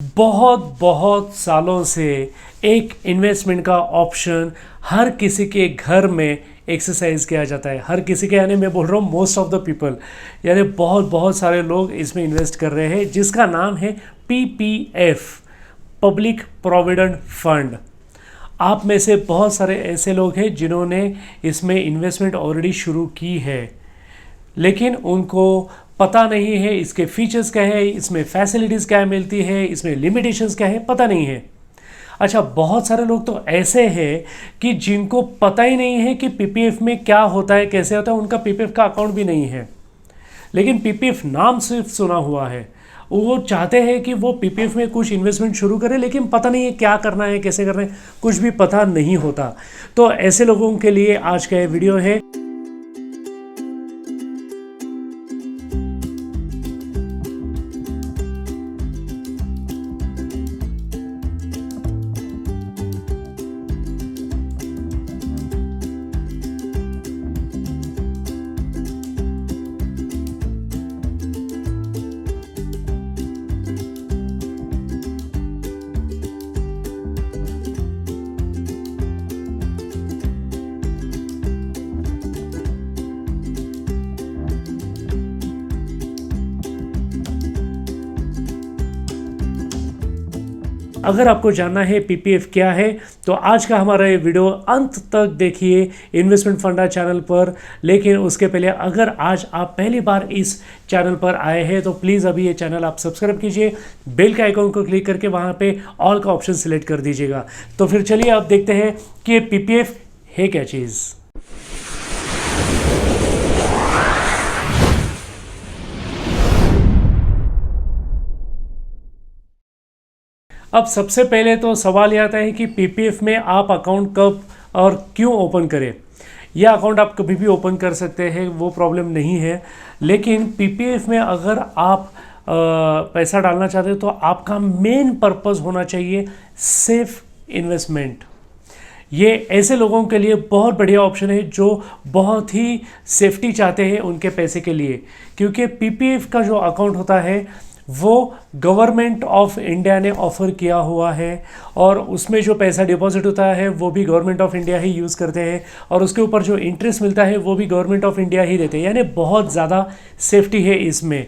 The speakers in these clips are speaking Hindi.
बहुत बहुत सालों से एक इन्वेस्टमेंट का ऑप्शन हर किसी के घर में एक्सरसाइज किया जाता है। हर किसी के यानी मैं बोल रहा हूँ मोस्ट ऑफ द पीपल, यानी बहुत बहुत सारे लोग इसमें इन्वेस्ट कर रहे हैं, जिसका नाम है पीपीएफ, पब्लिक प्रोविडेंट फंड। आप में से बहुत सारे ऐसे लोग हैं जिन्होंने इसमें इन्वेस्टमेंट ऑलरेडी शुरू की है, लेकिन उनको पता नहीं है इसके फीचर्स क्या है, इसमें फैसिलिटीज़ क्या मिलती है, इसमें लिमिटेशंस क्या है, पता नहीं है। अच्छा, बहुत सारे लोग तो ऐसे हैं कि जिनको पता ही नहीं है कि पीपीएफ में क्या होता है, कैसे होता है, उनका पीपीएफ का अकाउंट भी नहीं है, लेकिन पीपीएफ नाम सिर्फ सुना हुआ है। वो चाहते हैं कि वो पीपीएफ में कुछ इन्वेस्टमेंट शुरू करें, लेकिन पता नहीं है क्या करना है, कैसे करना है, कुछ भी पता नहीं होता। तो ऐसे लोगों के लिए आज का ये वीडियो है। अगर आपको जानना है पीपीएफ क्या है, तो आज का हमारा ये वीडियो अंत तक देखिए इन्वेस्टमेंट फंडा चैनल पर। लेकिन उसके पहले अगर आज आप पहली बार इस चैनल पर आए हैं तो प्लीज़ अभी ये चैनल आप सब्सक्राइब कीजिए, बेल के आइकॉन को क्लिक करके वहाँ पे ऑल का ऑप्शन सिलेक्ट कर दीजिएगा। तो फिर चलिए आप देखते हैं कि ये पीपीएफ है क्या चीज़। अब सबसे पहले तो सवाल यह आता है कि पीपीएफ में आप अकाउंट कब और क्यों ओपन करें। यह अकाउंट आप कभी भी ओपन कर सकते हैं, वो प्रॉब्लम नहीं है। लेकिन पीपीएफ में अगर आप पैसा डालना चाहते हो तो आपका मेन पर्पस होना चाहिए सेफ इन्वेस्टमेंट। ये ऐसे लोगों के लिए बहुत बढ़िया ऑप्शन है जो बहुत ही सेफ्टी चाहते हैं उनके पैसे के लिए, क्योंकि पीपीएफ का जो अकाउंट होता है वो गवर्नमेंट ऑफ इंडिया ने ऑफ़र किया हुआ है, और उसमें जो पैसा डिपॉजिट होता है वो भी government of India he use करते हैं, और उसके ऊपर जो इंटरेस्ट मिलता है वो भी गवर्नमेंट ऑफ इंडिया ही देते हैं, यानी बहुत ज़्यादा सेफ्टी है इसमें।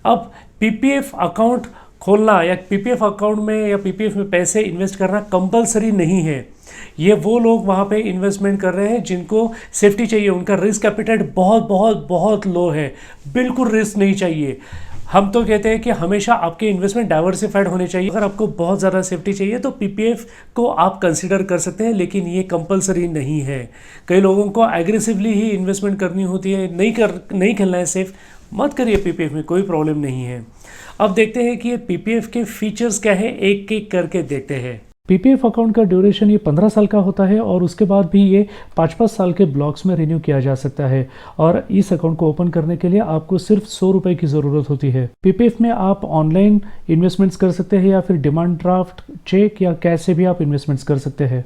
अब पीपीएफ अकाउंट खोलना या पीपीएफ अकाउंट में या पीपीएफ में पैसे इन्वेस्ट करना कंपलसरी नहीं है। ये वो लोग वहाँ पे इन्वेस्टमेंट कर रहे हैं जिनको सेफ्टी चाहिए, उनका रिस्क एपिटाइट बहुत बहुत बहुत लो है, बिल्कुल रिस्क नहीं चाहिए। हम तो कहते हैं कि हमेशा आपके इन्वेस्टमेंट डाइवर्सिफाइड होने चाहिए। अगर आपको बहुत ज़्यादा सेफ्टी चाहिए तो पीपीएफ को आप कंसीडर कर सकते हैं, लेकिन ये कंपलसरी नहीं है। कई लोगों को एग्रेसिवली ही इन्वेस्टमेंट करनी होती है, नहीं खेलना है सेफ, मत करिए पीपीएफ में, कोई प्रॉब्लम नहीं है। अब देखते हैं कि ये पीपीएफ के फीचर्स क्या है, एक एक करके देखते हैं। पीपीएफ अकाउंट का ड्यूरेशन ये 15 साल का होता है, और उसके बाद भी ये 5-5 साल के ब्लॉक्स में रिन्यू किया जा सकता है। और इस अकाउंट को ओपन करने के लिए आपको सिर्फ 100 रुपये की ज़रूरत होती है। पीपीएफ में आप ऑनलाइन इन्वेस्टमेंट्स कर सकते हैं, या फिर डिमांड ड्राफ्ट, चेक या कैश से भी आप इन्वेस्टमेंट्स कर सकते हैं।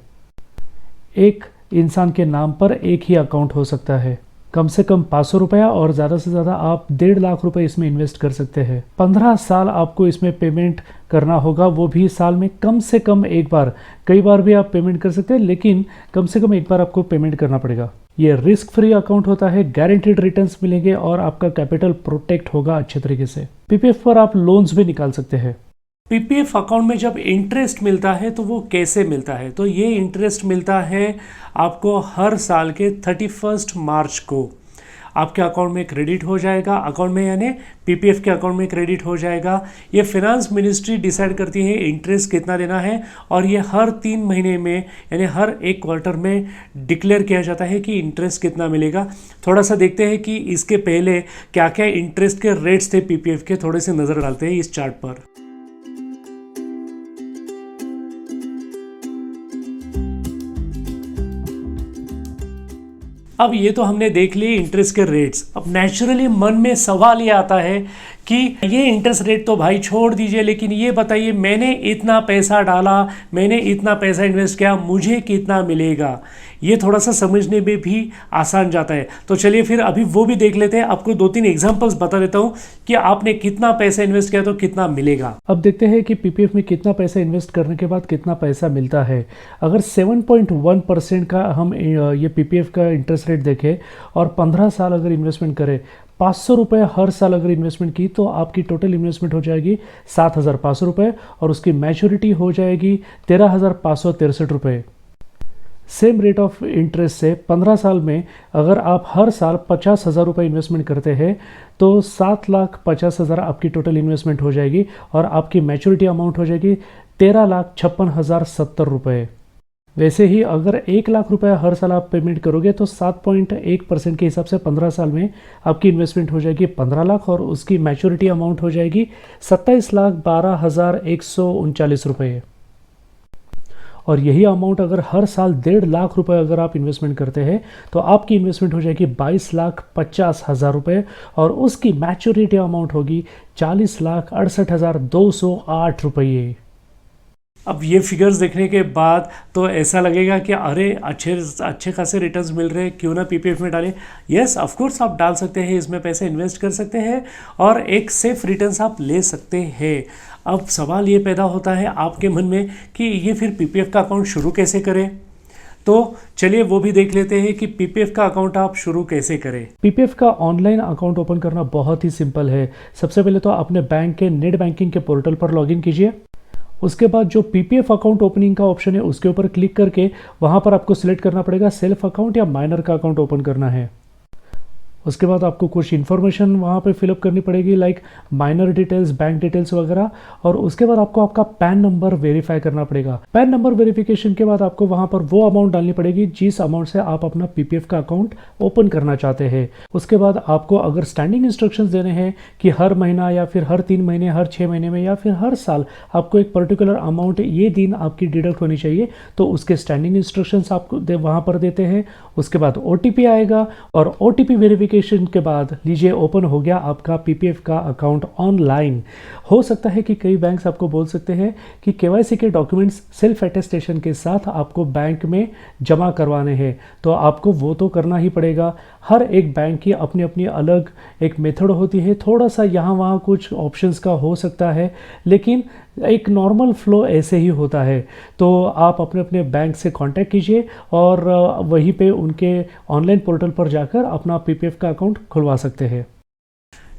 एक इंसान के नाम पर एक ही अकाउंट हो सकता है। कम से कम 500 रुपया और ज़्यादा से ज़्यादा आप 1.5 लाख रुपए इसमें इन्वेस्ट कर सकते हैं। 15 साल आपको इसमें पेमेंट करना होगा, वो भी साल में कम से कम एक बार। कई बार भी आप पेमेंट कर सकते हैं, लेकिन कम से कम एक बार आपको पेमेंट करना पड़ेगा। ये रिस्क फ्री अकाउंट होता है, गारंटीड रिटर्न्स मिलेंगे और आपका कैपिटल प्रोटेक्ट होगा अच्छे तरीके से। पीपीएफ पर आप लोन्स भी निकाल सकते हैं। पीपीएफ अकाउंट में जब इंटरेस्ट मिलता है तो वो कैसे मिलता है, तो ये इंटरेस्ट मिलता है आपको हर साल के 31 मार्च को आपके अकाउंट में क्रेडिट हो जाएगा। अकाउंट में यानी पीपीएफ के अकाउंट में क्रेडिट हो जाएगा। ये फिनांस मिनिस्ट्री डिसाइड करती है इंटरेस्ट कितना देना है, और ये हर 3 महीने में यानी हर एक क्वार्टर में डिक्लेयर किया जाता है कि इंटरेस्ट कितना मिलेगा। थोड़ा सा देखते हैं कि इसके पहले क्या क्या इंटरेस्ट के रेट्स थे पीपीएफ के, थोड़े से नज़र डालते हैं इस चार्ट पर। अब ये तो हमने देख ली इंटरेस्ट के रेट्स। अब नेचुरली मन में सवाल ये आता है कि ये इंटरेस्ट रेट तो भाई छोड़ दीजिए, लेकिन ये बताइए मैंने इतना पैसा डाला, मैंने इतना पैसा इन्वेस्ट किया, मुझे कितना मिलेगा, ये थोड़ा सा समझने में भी आसान जाता है। तो चलिए फिर अभी वो भी देख लेते हैं। आपको 2-3 एग्जांपल्स बता देता हूँ कि आपने कितना पैसा इन्वेस्ट किया तो कितना मिलेगा। अब देखते हैं कि पीपीएफ में कितना पैसा इन्वेस्ट करने के बाद कितना पैसा मिलता है। अगर 7.1% का हम ये पीपीएफ का इंटरेस्ट रेट देखें और 15 साल अगर इन्वेस्टमेंट करें, 500 रुपये हर साल अगर इन्वेस्टमेंट की तो आपकी टोटल इन्वेस्टमेंट हो जाएगी 7,500 रुपये और उसकी मैच्योरिटी हो जाएगी 13,563 रुपये। सेम रेट ऑफ इंटरेस्ट से 15 साल में अगर आप हर साल 50,000 रुपये इन्वेस्टमेंट करते हैं तो 7,50,000 आपकी टोटल इन्वेस्टमेंट हो जाएगी और आपकी मैच्योरिटी अमाउंट हो जाएगी 13,56,070 रुपये। वैसे ही अगर 1,00,000 रुपये हर साल आप पेमेंट करोगे तो 7.1% के हिसाब से 15 साल में आपकी इन्वेस्टमेंट हो जाएगी 15 लाख और उसकी मैच्योरिटी अमाउंट हो जाएगी 27,12,139 रुपये। और यही अमाउंट अगर हर साल 1.5 लाख रुपए अगर आप इन्वेस्टमेंट करते हैं तो आपकी इन्वेस्टमेंट हो जाएगी 22,50,000 रुपये और उसकी मैच्योरिटी अमाउंट होगी 40,68,208 रुपये। अब ये फिगर्स देखने के बाद तो ऐसा लगेगा कि अरे अच्छे खासे रिटर्न्स मिल रहे हैं, क्यों ना पीपीएफ में डालें। यस, ऑफ कोर्स आप डाल सकते हैं, इसमें पैसे इन्वेस्ट कर सकते हैं और एक सेफ रिटर्न्स आप ले सकते हैं। अब सवाल ये पैदा होता है आपके मन में कि ये फिर पीपीएफ का अकाउंट शुरू कैसे करें। तो चलिए वो भी देख लेते हैं कि पीपीएफ का अकाउंट आप शुरू कैसे करें। पीपीएफ का ऑनलाइन अकाउंट ओपन करना बहुत ही सिंपल है। सबसे पहले तो अपने बैंक के नेट बैंकिंग के पोर्टल पर लॉगिन कीजिए। उसके बाद जो पीपीएफ अकाउंट ओपनिंग का ऑप्शन है उसके ऊपर क्लिक करके वहाँ पर आपको सिलेक्ट करना पड़ेगा सेल्फ अकाउंट या माइनर का अकाउंट ओपन करना है। उसके बाद आपको कुछ इन्फॉर्मेशन वहाँ पे फिलअप करनी पड़ेगी like minor details, bank details वगैरह, और उसके बाद आपको आपका पैन नंबर वेरीफाई करना पड़ेगा। पैन नंबर वेरिफिकेशन के बाद आपको वहाँ पर वो अमाउंट डालनी पड़ेगी जिस अमाउंट से आप अपना पीपीएफ का अकाउंट ओपन करना चाहते हैं। उसके बाद आपको अगर स्टैंडिंग इंस्ट्रक्शंस देने हैं कि हर महीना या फिर हर 3 महीने, हर 6 महीने में या फिर हर साल आपको एक पर्टिकुलर अमाउंट ये दिन आपकी डिडक्ट होनी चाहिए, तो उसके स्टैंडिंग इंस्ट्रक्शंस आपको वहाँ पर देते हैं। उसके बाद ओटीपी आएगा और ओटीपी वेरिफिकेशन के बाद लीजिए ओपन हो गया आपका पीपीएफ का अकाउंट ऑनलाइन। हो सकता है कि कई बैंक्स आपको बोल सकते हैं कि केवाईसी के डॉक्यूमेंट्स सेल्फ अटेस्टेशन के साथ आपको बैंक में जमा करवाने हैं, तो आपको वो तो करना ही पड़ेगा। हर एक बैंक की अपनी अपनी अलग एक मेथड होती है, थोड़ा सा यहाँ वहाँ कुछ ऑप्शंस का हो सकता है, लेकिन एक नॉर्मल फ्लो ऐसे ही होता है। तो आप अपने अपने बैंक से कांटेक्ट कीजिए और वहीं पे उनके ऑनलाइन पोर्टल पर जाकर अपना पीपीएफ का अकाउंट खुलवा सकते हैं।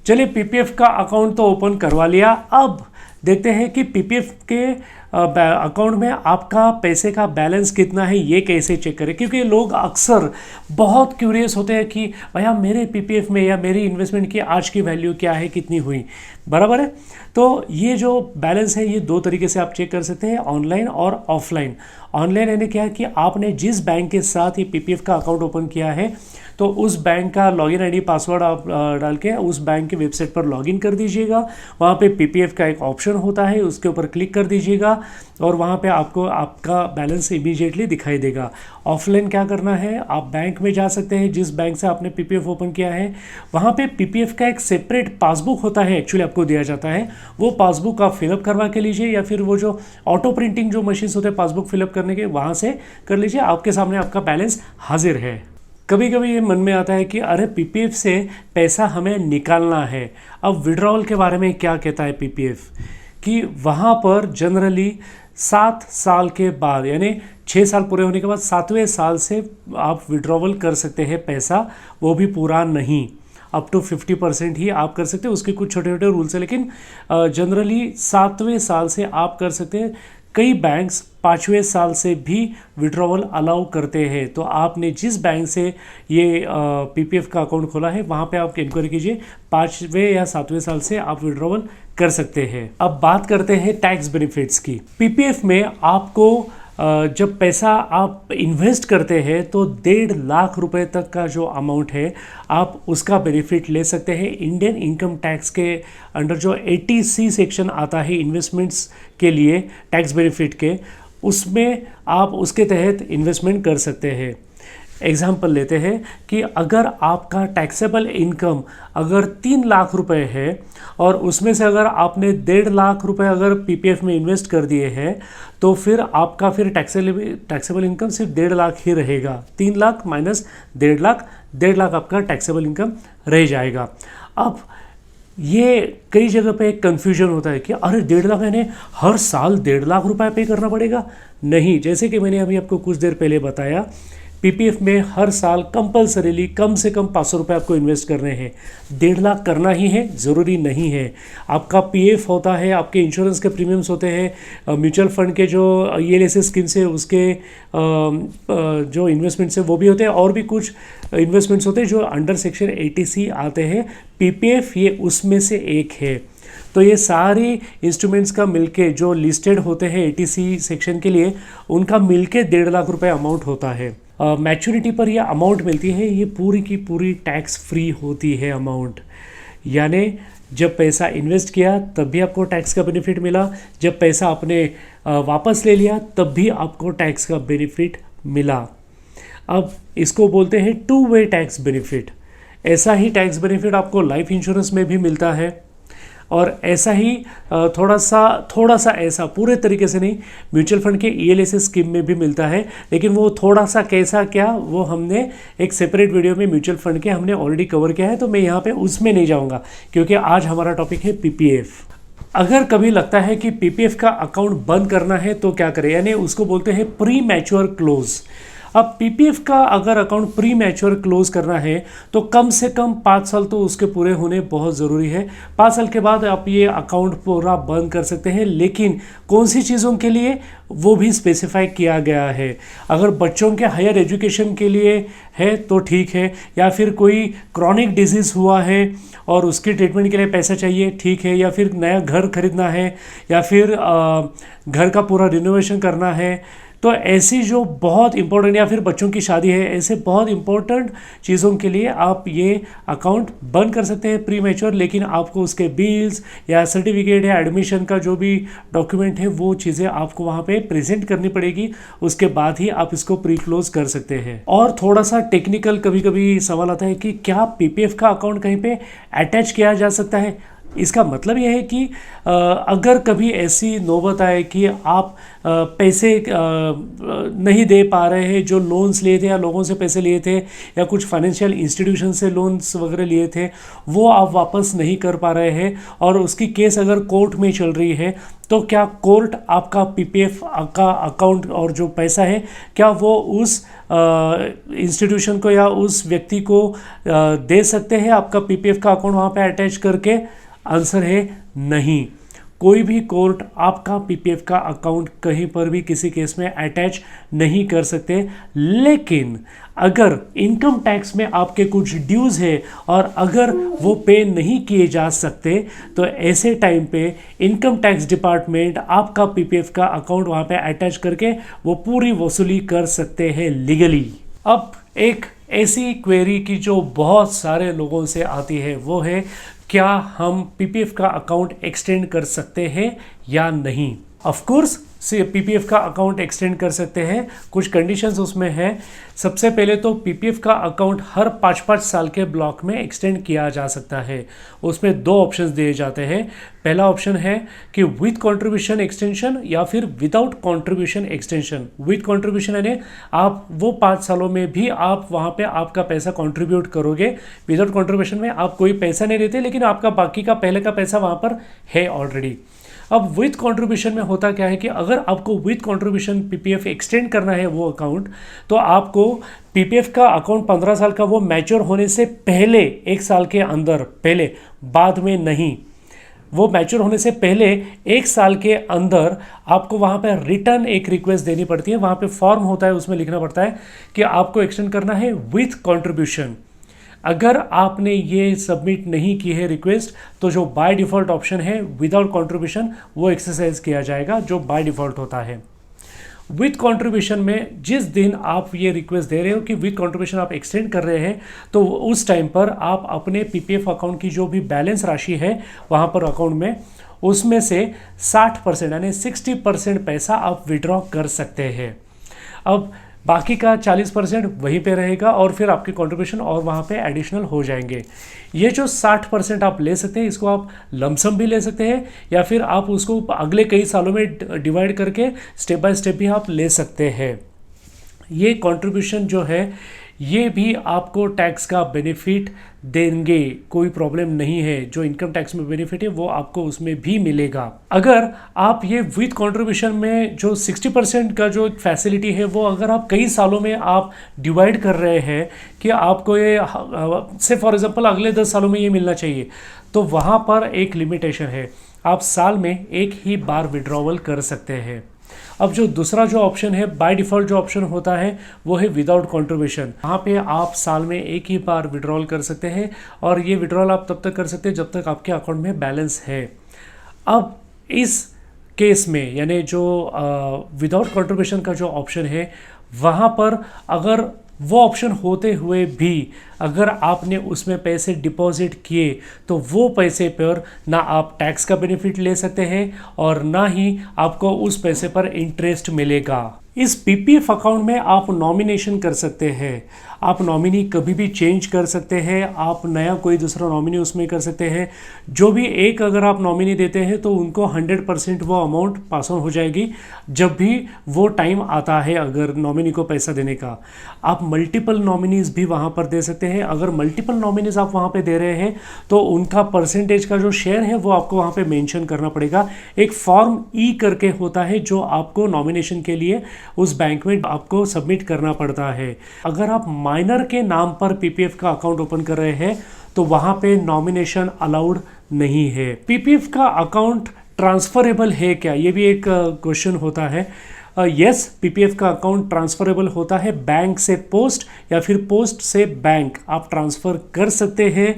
चलिए पीपीएफ का अकाउंट तो ओपन करवा लिया, अब देखते हैं कि पीपीएफ के अकाउंट में आपका पैसे का बैलेंस कितना है, ये कैसे चेक करें। क्योंकि लोग अक्सर बहुत क्यूरियस होते हैं कि भैया मेरे पीपीएफ में या मेरी इन्वेस्टमेंट की आज की वैल्यू क्या है, कितनी हुई, बराबर है। तो ये जो बैलेंस है ये 2 तरीके से आप चेक कर सकते हैं, ऑनलाइन और ऑफलाइन। ऑनलाइन यानी क्या है कि आपने जिस बैंक के साथ ये पीपीएफ का अकाउंट ओपन किया है तो उस बैंक का लॉगिन आईडी पासवर्ड आप डाल के उस बैंक की वेबसाइट पर लॉगिन कर दीजिएगा। वहाँ पे पीपीएफ का एक ऑप्शन होता है, उसके ऊपर क्लिक कर दीजिएगा और वहाँ पे आपको आपका बैलेंस इमीडिएटली दिखाई देगा। ऑफलाइन क्या करना है, आप बैंक में जा सकते हैं जिस बैंक से आपने पीपीएफ ओपन किया है, वहाँ पे पीपीएफ का एक सेपरेट पासबुक होता है, एक्चुअली आपको दिया जाता है। वो पासबुक आप फिलअप करवा के लीजिए या फिर वो जो ऑटो प्रिंटिंग जो मशीन्स होते हैं पासबुक फिलअप करने के, वहाँ से कर लीजिए। आपके सामने आपका बैलेंस हाजिर है। कभी कभी ये मन में आता है कि अरे पीपीएफ से पैसा हमें निकालना है। अब विड्रॉल के बारे में क्या कहता है पीपीएफ, कि वहाँ पर जनरली 7 साल के बाद यानी 6 साल पूरे होने के बाद 7वें साल से आप विड्रॉवल कर सकते हैं पैसा, वो भी पूरा नहीं, अप टू 50% ही आप कर सकते हैं। उसके कुछ छोटे छोटे रूल्स हैं, लेकिन जनरली 7वें साल से आप कर सकते हैं। कई बैंक्स 5वें साल से भी विड्रॉवल अलाउ करते हैं। तो आपने जिस बैंक से ये पीपीएफ का अकाउंट खोला है वहाँ पे आप इंक्वायरी कीजिए, 5वें या 7वें साल से आप विड्रॉवल कर सकते हैं। अब बात करते हैं टैक्स बेनिफिट्स की। पीपीएफ में आपको जब पैसा आप इन्वेस्ट करते हैं तो 1.5 लाख रुपए तक का जो अमाउंट है आप उसका बेनिफिट ले सकते हैं। इंडियन इनकम टैक्स के अंडर जो 80C सेक्शन आता है इन्वेस्टमेंट्स के लिए टैक्स बेनिफिट के, उसमें आप उसके तहत इन्वेस्टमेंट कर सकते हैं। एग्जाम्पल लेते हैं कि अगर आपका टैक्सेबल इनकम अगर 3 लाख रुपए है और उसमें से अगर आपने 1.5 लाख रुपए अगर पीपीएफ में इन्वेस्ट कर दिए हैं, तो फिर आपका फिर टैक्सेबल इनकम सिर्फ 1.5 लाख ही रहेगा। 3 लाख माइनस 1.5 लाख, 1.5 लाख आपका टैक्सेबल इनकम रह जाएगा। अब ये कई जगह पे एक कन्फ्यूजन होता है कि अरे 1.5 लाख यानी हर साल 1.5 लाख रुपए पे करना पड़ेगा। नहीं, जैसे कि मैंने अभी आपको कुछ देर पहले बताया, पीपीएफ में हर साल कंपलसरीली कम से कम 500 रुपये आपको इन्वेस्ट करने हैं। 1.5 लाख करना ही है, ज़रूरी नहीं है। आपका पीएफ होता है, आपके इंश्योरेंस के प्रीमियम्स होते हैं, म्यूचुअल फंड के जो ईएलएसए स्कीम्स है उसके जो इन्वेस्टमेंट्स है वो भी होते हैं, और भी कुछ इन्वेस्टमेंट्स होते हैं जो अंडर सेक्शन 80C आते हैं। पीपीएफ ये उसमें से एक है। तो ये सारी इंस्ट्रूमेंट्स का मिलके जो लिस्टेड होते हैं 80C सेक्शन के लिए, उनका मिलके 1.5 लाख रुपए अमाउंट होता है। मैच्योरिटी पर यह अमाउंट मिलती है, ये पूरी की पूरी टैक्स फ्री होती है अमाउंट। यानी जब पैसा इन्वेस्ट किया तब भी आपको टैक्स का बेनिफिट मिला, जब पैसा आपने वापस ले लिया तब भी आपको टैक्स का बेनिफिट मिला। अब इसको बोलते हैं 2 वे टैक्स बेनिफिट। ऐसा ही टैक्स बेनिफिट आपको लाइफ इंश्योरेंस में भी मिलता है, और ऐसा ही थोड़ा सा ऐसा पूरे तरीके से नहीं, म्यूचुअल फंड के ईएलएसए स्कीम में भी मिलता है। लेकिन वो थोड़ा सा कैसा क्या, वो हमने एक सेपरेट वीडियो में म्यूचुअल फंड के हमने ऑलरेडी कवर किया है, तो मैं यहाँ पे उसमें नहीं जाऊँगा क्योंकि आज हमारा टॉपिक है पीपीएफ। अगर कभी लगता है कि पीपीएफ का अकाउंट बंद करना है तो क्या करें, यानी उसको बोलते हैं प्री मैच्योर क्लोज। अब पीपीएफ का अगर अकाउंट प्री मैच्योर क्लोज करना है तो कम से कम 5 साल तो उसके पूरे होने बहुत ज़रूरी है। 5 साल के बाद आप ये अकाउंट पूरा बंद कर सकते हैं, लेकिन कौन सी चीज़ों के लिए वो भी स्पेसिफाई किया गया है। अगर बच्चों के हायर एजुकेशन के लिए है तो ठीक है, या फिर कोई क्रॉनिक डिजीज़ हुआ है और उसकी ट्रीटमेंट के लिए पैसा चाहिए, ठीक है, या फिर नया घर खरीदना है, या फिर घर का पूरा रिनोवेशन करना है, तो ऐसी जो बहुत इंपॉर्टेंट, या फिर बच्चों की शादी है, ऐसे बहुत इंपॉर्टेंट चीज़ों के लिए आप ये अकाउंट बंद कर सकते हैं प्री मैच्योर। लेकिन आपको उसके बिल्स या सर्टिफिकेट या एडमिशन का जो भी डॉक्यूमेंट है वो चीज़ें आपको वहाँ पे प्रेजेंट करनी पड़ेगी, उसके बाद ही आप इसको प्री क्लोज कर सकते हैं। और थोड़ा सा टेक्निकल कभी कभी सवाल आता है कि क्या पीपीएफ का अकाउंट कहीं पे अटैच किया जा सकता है। इसका मतलब यह है कि अगर कभी ऐसी नौबत आए कि आप पैसे नहीं दे पा रहे हैं, जो लोन्स लिए थे या लोगों से पैसे लिए थे या कुछ फाइनेंशियल इंस्टीट्यूशन से लोन्स वगैरह लिए थे, वो आप वापस नहीं कर पा रहे हैं और उसकी केस अगर कोर्ट में चल रही है, तो क्या कोर्ट आपका पीपीएफ का अकाउंट और जो पैसा है क्या वो उस इंस्टीट्यूशन को या उस व्यक्ति को दे सकते हैं आपका पीपीएफ का अकाउंट वहाँ पे अटैच करके? आंसर है नहीं। कोई भी कोर्ट आपका पीपीएफ का अकाउंट कहीं पर भी किसी केस में अटैच नहीं कर सकते। लेकिन अगर इनकम टैक्स में आपके कुछ ड्यूज़ है और अगर वो पे नहीं किए जा सकते, तो ऐसे टाइम पे इनकम टैक्स डिपार्टमेंट आपका पीपीएफ का अकाउंट वहाँ पे अटैच करके वो पूरी वसूली कर सकते हैं लीगली। अब एक ऐसी क्वेरी की जो बहुत सारे लोगों से आती है वो है, क्या हम पीपीएफ का अकाउंट एक्सटेंड कर सकते हैं या नहीं? ऑफ कोर्स से पीपीएफ का अकाउंट एक्सटेंड कर सकते हैं, कुछ कंडीशंस उसमें हैं। सबसे पहले तो पीपीएफ का अकाउंट हर 5-5 साल के ब्लॉक में एक्सटेंड किया जा सकता है। उसमें 2 ऑप्शंस दिए जाते हैं। पहला ऑप्शन है कि विथ कंट्रीब्यूशन एक्सटेंशन या फिर without contribution extension. With contribution यानी आप वो 5 सालों में भी आप वहाँ पे आपका पैसा कंट्रीब्यूट करोगे। विदाउट कंट्रीब्यूशन में आप कोई पैसा नहीं देते, लेकिन आपका बाकी का पहले का पैसा वहाँ पर है ऑलरेडी। अब विथ कंट्रीब्यूशन में होता क्या है कि अगर आपको विथ कंट्रीब्यूशन पीपीएफ एक्सटेंड करना है वो अकाउंट, तो आपको पीपीएफ का अकाउंट 15 साल का वो मैच्योर होने से पहले 1 साल के अंदर, पहले, बाद में नहीं, वो मैच्योर होने से पहले 1 साल के अंदर आपको वहाँ पे रिटर्न एक रिक्वेस्ट देनी पड़ती है। वहाँ पे फॉर्म होता है, उसमें लिखना पड़ता है कि आपको एक्सटेंड करना है विथ कंट्रीब्यूशन। अगर आपने ये सबमिट नहीं की है रिक्वेस्ट, तो जो बाय डिफ़ॉल्ट ऑप्शन है विदाउट कंट्रीब्यूशन वो एक्सरसाइज किया जाएगा, जो बाय डिफ़ॉल्ट होता है। विथ कंट्रीब्यूशन में जिस दिन आप ये रिक्वेस्ट दे रहे हो कि विथ कंट्रीब्यूशन आप एक्सटेंड कर रहे हैं, तो उस टाइम पर आप अपने पीपीएफ अकाउंट की जो भी बैलेंस राशि है वहाँ पर अकाउंट में, उसमें से 60% यानी 60% पैसा आप विड्रॉ कर सकते हैं। अब बाकी का 40% वहीं पे रहेगा और फिर आपके कंट्रीब्यूशन और वहाँ पे एडिशनल हो जाएंगे। ये जो 60% आप ले सकते हैं, इसको आप लमसम भी ले सकते हैं या फिर आप उसको अगले कई सालों में डिवाइड करके स्टेप बाय स्टेप भी आप ले सकते हैं। ये कंट्रीब्यूशन जो है ये भी आपको टैक्स का बेनिफिट देंगे, कोई प्रॉब्लम नहीं है। जो इनकम टैक्स में बेनिफिट है वो आपको उसमें भी मिलेगा। अगर आप ये विथ कंट्रीब्यूशन में जो 60% का जो फैसिलिटी है वो अगर आप कई सालों में आप डिवाइड कर रहे हैं कि आपको ये से फॉर एग्जांपल अगले 10 सालों में ये मिलना चाहिए, तो वहाँ पर एक लिमिटेशन है, आप साल में एक ही बार विड्रॉवल कर सकते हैं। अब जो दूसरा जो ऑप्शन है बाय डिफ़ॉल्ट जो ऑप्शन होता है वो है विदाउट कंट्रीब्यूशन। वहाँ पे आप साल में एक ही बार विड्रॉल कर सकते हैं और ये विड्रॉल आप तब तक कर सकते हैं जब तक आपके अकाउंट में बैलेंस है। अब इस केस में यानी जो विदाउट कंट्रीब्यूशन का जो ऑप्शन है वहाँ पर अगर वो ऑप्शन होते हुए भी अगर आपने उसमें पैसे डिपॉजिट किए तो वो पैसे पर ना आप टैक्स का बेनिफिट ले सकते हैं और ना ही आपको उस पैसे पर इंटरेस्ट मिलेगा। इस पीपीएफ अकाउंट में आप नॉमिनेशन कर सकते हैं, आप नॉमिनी कभी भी चेंज कर सकते हैं, आप नया कोई दूसरा नॉमिनी उसमें कर सकते हैं। जो भी एक अगर आप नॉमिनी देते हैं तो उनको 100% वो अमाउंट पास ऑन हो जाएगी जब भी वो टाइम आता है अगर नॉमिनी को पैसा देने का। आप मल्टीपल नॉमिनीज़ भी वहाँ पर दे सकते हैं। अगर मल्टीपल नॉमिनीज़ आप वहाँ पे दे रहे हैं तो उनका परसेंटेज का जो शेयर है वो आपको वहाँ पे मेंशन करना पड़ेगा। एक फॉर्म ई करके होता है जो आपको नॉमिनेशन के लिए उस बैंक में आपको सबमिट करना पड़ता है। अगर आप माइनर के नाम पर पीपीएफ का अकाउंट ओपन कर रहे हैं तो वहाँ पे नॉमिनेशन अलाउड नहीं है। पीपीएफ का अकाउंट ट्रांसफरेबल है क्या, ये भी एक क्वेश्चन होता है। यस, पीपीएफ का अकाउंट ट्रांसफरेबल होता है। बैंक से पोस्ट या फिर पोस्ट से बैंक आप ट्रांसफ़र कर सकते हैं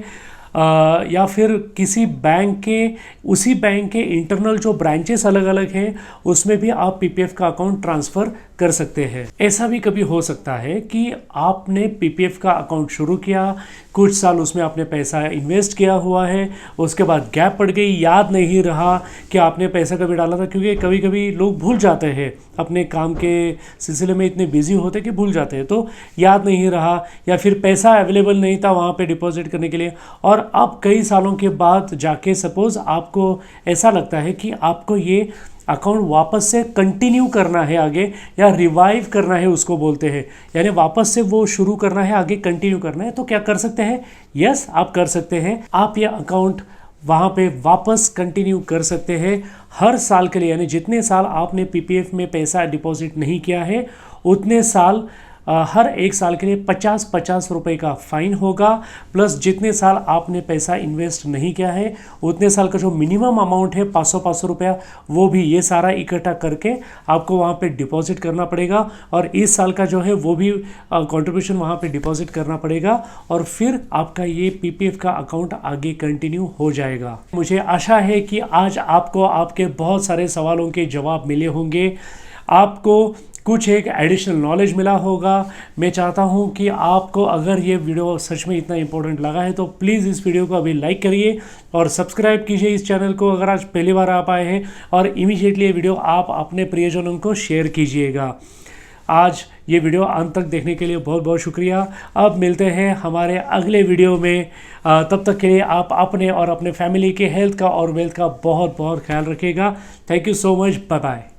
या फिर किसी बैंक के उसी बैंक के इंटरनल जो ब्रांचेस अलग अलग हैं उसमें भी आप पीपीएफ का अकाउंट ट्रांसफ़र कर सकते हैं। ऐसा भी कभी हो सकता है कि आपने पीपीएफ का अकाउंट शुरू किया, कुछ साल उसमें आपने पैसा इन्वेस्ट किया हुआ है, उसके बाद गैप पड़ गई, याद नहीं रहा कि आपने पैसा कभी डाला था, क्योंकि कभी कभी लोग भूल जाते हैं, अपने काम के सिलसिले में इतने बिजी होते कि भूल जाते हैं, तो याद नहीं रहा या फिर पैसा अवेलेबल नहीं था वहाँ पे डिपॉजिट करने के लिए। और अब कई सालों के बाद जाके सपोज़ आपको ऐसा लगता है कि आपको ये अकाउंट वापस से कंटिन्यू करना है आगे, या रिवाइव करना है उसको बोलते हैं, यानी वापस से वो शुरू करना है, आगे कंटिन्यू करना है, तो क्या कर सकते हैं? यस, आप कर सकते हैं। आप ये अकाउंट वहाँ पे वापस कंटिन्यू कर सकते हैं हर साल के लिए, यानी जितने साल आपने पीपीएफ में पैसा डिपॉजिट नहीं किया है उतने साल हर एक साल के लिए 50-50 रुपये का फ़ाइन होगा, प्लस जितने साल आपने पैसा इन्वेस्ट नहीं किया है उतने साल का जो मिनिमम अमाउंट है 500 रुपया, वो भी ये सारा इकट्ठा करके आपको वहाँ पे डिपॉजिट करना पड़ेगा और इस साल का जो है वो भी कंट्रीब्यूशन वहाँ पे डिपॉजिट करना पड़ेगा और फिर आपका ये पीपीएफ का अकाउंट आगे कंटिन्यू हो जाएगा। मुझे आशा है कि आज आपको आपके बहुत सारे सवालों के जवाब मिले होंगे, आपको कुछ एक एडिशनल नॉलेज मिला होगा। मैं चाहता हूं कि आपको अगर ये वीडियो सच में इतना इंपॉर्टेंट लगा है तो प्लीज़ इस वीडियो को अभी लाइक करिए और सब्सक्राइब कीजिए इस चैनल को अगर आज पहली बार आप आए हैं, और इमीडिएटली ये वीडियो आप अपने प्रियजनों को शेयर कीजिएगा। आज ये वीडियो अंत तक देखने के लिए बहुत बहुत शुक्रिया। अब मिलते हैं हमारे अगले वीडियो में, तब तक के लिए आप अपने और अपने फैमिली के हेल्थ का और वेल्थ का बहुत बहुत ख्याल रखिएगा। Thank you so much, bye bye.